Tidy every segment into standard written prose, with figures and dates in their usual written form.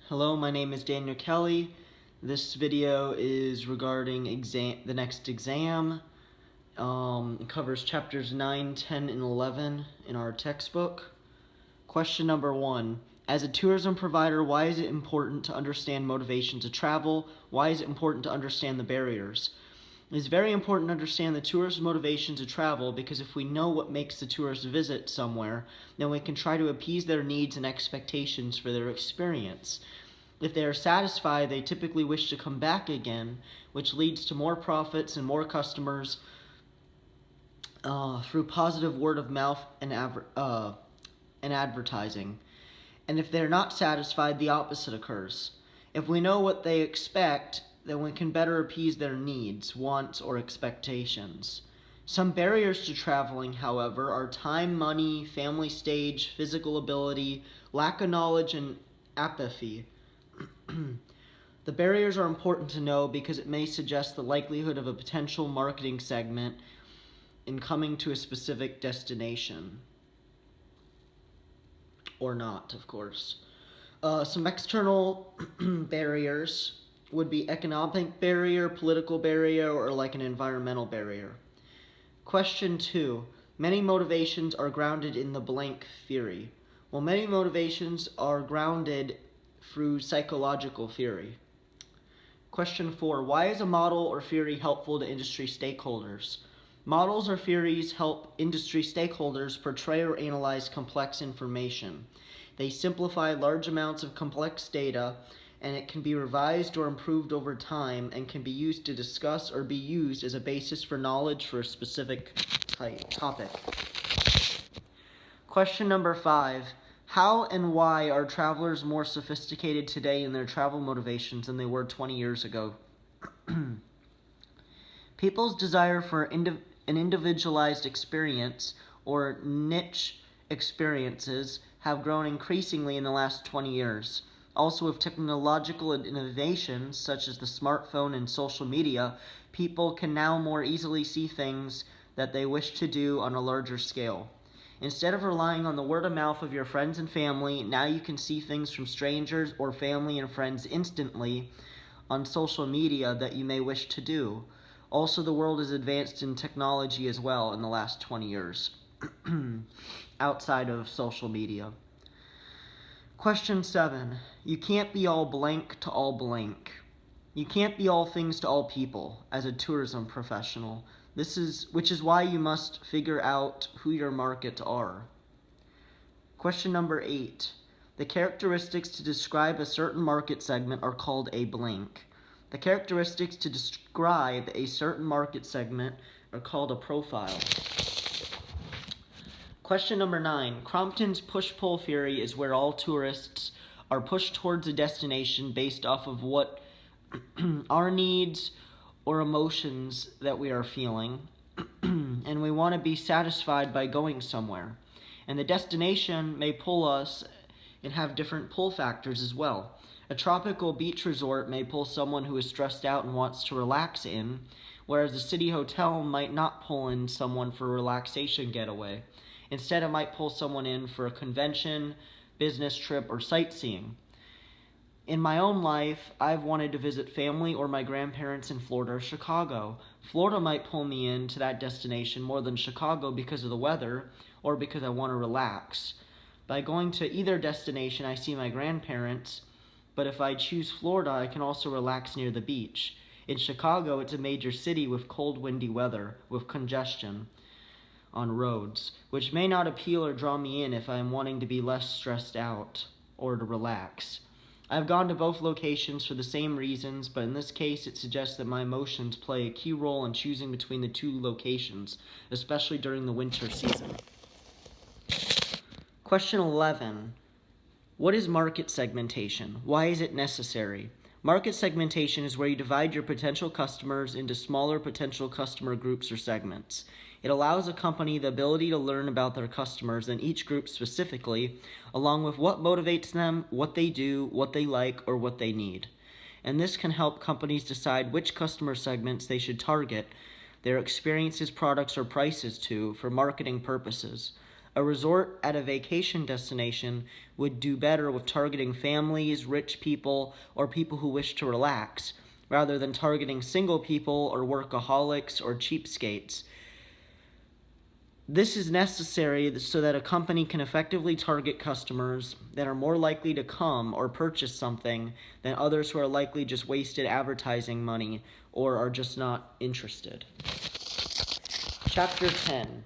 Hello, my name is Daniel Kelly. This video is regarding the next exam. It covers chapters 9, 10, and 11 in our textbook. Question number 1. As a tourism provider, why is it important to understand motivation to travel? Why is it important to understand the barriers? It is very important to understand the tourist's motivation to travel because if we know what makes the tourist visit somewhere, then we can try to appease their needs and expectations for their experience. If they are satisfied, they typically wish to come back again, which leads to more profits and more customers through positive word of mouth and advertising. And if they're not satisfied, the opposite occurs. If we know what they expect, then we can better appease their needs, wants, or expectations. Some barriers to traveling, however, are time, money, family stage, physical ability, lack of knowledge, and apathy. The barriers are important to know because it may suggest the likelihood of a potential marketing segment in coming to a specific destination. Or not, of course. Some external barriers would be economic barrier, political barrier, or like an environmental barrier. Question 2. Many motivations are grounded in the blank theory. Well, many motivations are grounded through psychological theory. Question 4. Why is a model or theory helpful to industry stakeholders? Models or theories help industry stakeholders portray or analyze complex information. They simplify large amounts of complex data, and it can be revised or improved over time and can be used to discuss or be used as a basis for knowledge for a specific topic. Question number 5. How and why are travelers more sophisticated today in their travel motivations than they were 20 years ago? People's desire for an individualized experience or niche experiences have grown increasingly in the last 20 years. Also, with technological innovations such as the smartphone and social media, people can now more easily see things that they wish to do on a larger scale. Instead of relying on the word of mouth of your friends and family, now you can see things from strangers or family and friends instantly on social media that you may wish to do. Also, the world has advanced in technology as well in the last 20 years, outside of social media. Question 7. You can't be all blank to all blank. You can't be all things to all people as a tourism professional. Which is why you must figure out who your markets are. Question number 8. The characteristics to describe a certain market segment are called a blank. The characteristics to describe a certain market segment are called a profile. Question number 9. Crompton's push-pull theory is where all tourists are pushed towards a destination based off of what our needs or emotions that we are feeling, and we want to be satisfied by going somewhere. And the destination may pull us and have different pull factors as well. A tropical beach resort may pull someone who is stressed out and wants to relax in, whereas a city hotel might not pull in someone for a relaxation getaway. Instead, it might pull someone in for a convention, business trip, or sightseeing. In my own life, I've wanted to visit family or my grandparents in Florida or Chicago. Florida might pull me into that destination more than Chicago because of the weather or because I want to relax. By going to either destination, I see my grandparents, but if I choose Florida, I can also relax near the beach. In Chicago, it's a major city with cold, windy weather, with congestion on roads, which may not appeal or draw me in if I am wanting to be less stressed out or to relax. I've gone to both locations for the same reasons, but in this case it suggests that my emotions play a key role in choosing between the two locations, especially during the winter season. Question 11. What is market segmentation? Why is it necessary? Market segmentation is where you divide your potential customers into smaller potential customer groups or segments. It allows a company the ability to learn about their customers and each group specifically, along with what motivates them, what they do, what they like, or what they need. And this can help companies decide which customer segments they should target their experiences, products, or prices to for marketing purposes. A resort at a vacation destination would do better with targeting families, rich people, or people who wish to relax, rather than targeting single people or workaholics or cheapskates. This is necessary so that a company can effectively target customers that are more likely to come or purchase something than others who are likely just wasted advertising money or are just not interested. Chapter 10.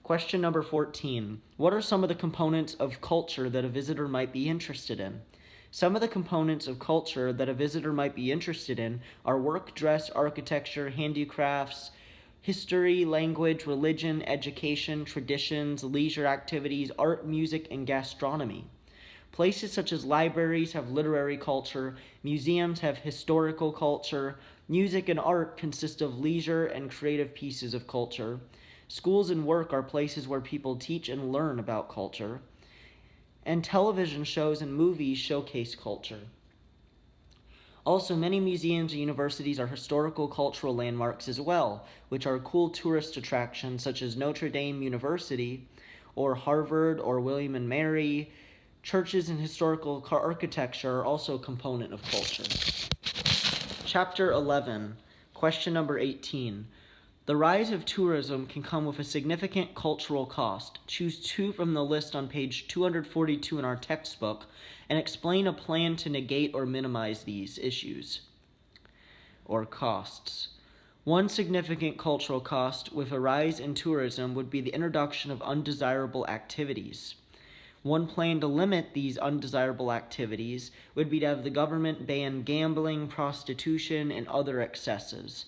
Question number 14. What are some of the components of culture that a visitor might be interested in? Some of the components of culture that a visitor might be interested in are work, dress, architecture, handicrafts, history, language, religion, education, traditions, leisure activities, art, music, and gastronomy. Places such as libraries have literary culture, museums have historical culture, music and art consist of leisure and creative pieces of culture. Schools and work are places where people teach and learn about culture. And television shows and movies showcase culture. Also, many museums and universities are historical cultural landmarks as well, which are cool tourist attractions such as Notre Dame University or Harvard or William and Mary. Churches and historical architecture are also a component of culture. Chapter 11, question number 18. The rise of tourism can come with a significant cultural cost. Choose two from the list on page 242 in our textbook and explain a plan to negate or minimize these issues or costs. One significant cultural cost with a rise in tourism would be the introduction of undesirable activities. One plan to limit these undesirable activities would be to have the government ban gambling, prostitution, and other excesses.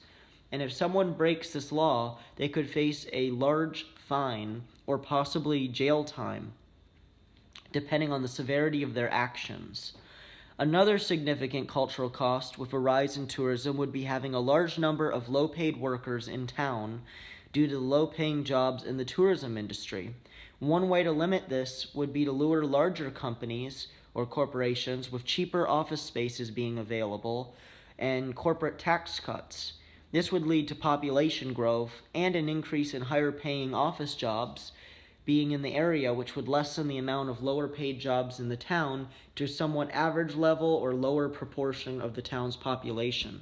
And if someone breaks this law, they could face a large fine or possibly jail time, depending on the severity of their actions. Another significant cultural cost with a rise in tourism would be having a large number of low-paid workers in town due to the low-paying jobs in the tourism industry. One way to limit this would be to lure larger companies or corporations with cheaper office spaces being available and corporate tax cuts. This would lead to population growth and an increase in higher-paying office jobs being in the area, which would lessen the amount of lower-paid jobs in the town to a somewhat average level or lower proportion of the town's population.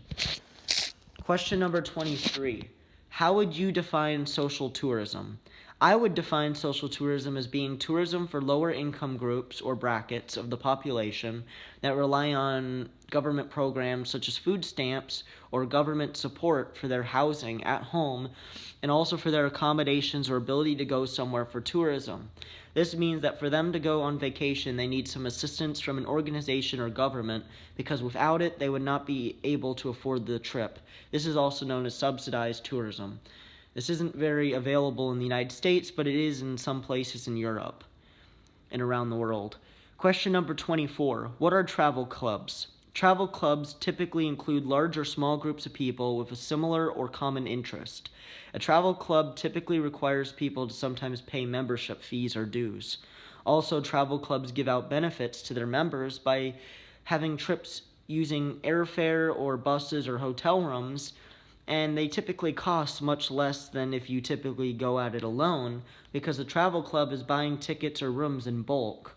Question number 23. How would you define social tourism? I would define social tourism as being tourism for lower income groups or brackets of the population that rely on government programs such as food stamps or government support for their housing at home and also for their accommodations or ability to go somewhere for tourism. This means that for them to go on vacation, they need some assistance from an organization or government because without it, they would not be able to afford the trip. This is also known as subsidized tourism. This isn't very available in the United States, but it is in some places in Europe and around the world. Question number 24. What are travel clubs? Travel clubs typically include large or small groups of people with a similar or common interest. A travel club typically requires people to sometimes pay membership fees or dues. Also, travel clubs give out benefits to their members by having trips using airfare or buses or hotel rooms, and they typically cost much less than if you typically go at it alone because the travel club is buying tickets or rooms in bulk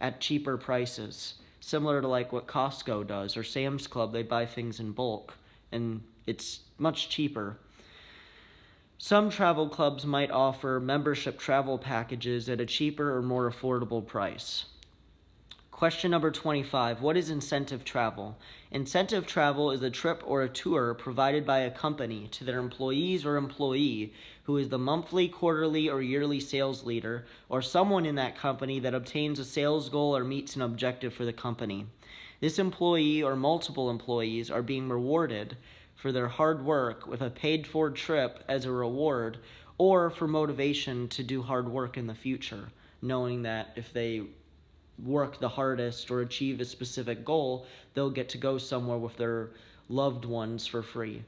at cheaper prices. Similar to like what Costco does or Sam's Club, they buy things in bulk and it's much cheaper. Some travel clubs might offer membership travel packages at a cheaper or more affordable price. Question number 25. What is incentive travel? Incentive travel is a trip or a tour provided by a company to their employees or employee who is the monthly, quarterly, or yearly sales leader or someone in that company that obtains a sales goal or meets an objective for the company. This employee or multiple employees are being rewarded for their hard work with a paid-for trip as a reward or for motivation to do hard work in the future, knowing that if they work the hardest or achieve a specific goal, they'll get to go somewhere with their loved ones for free.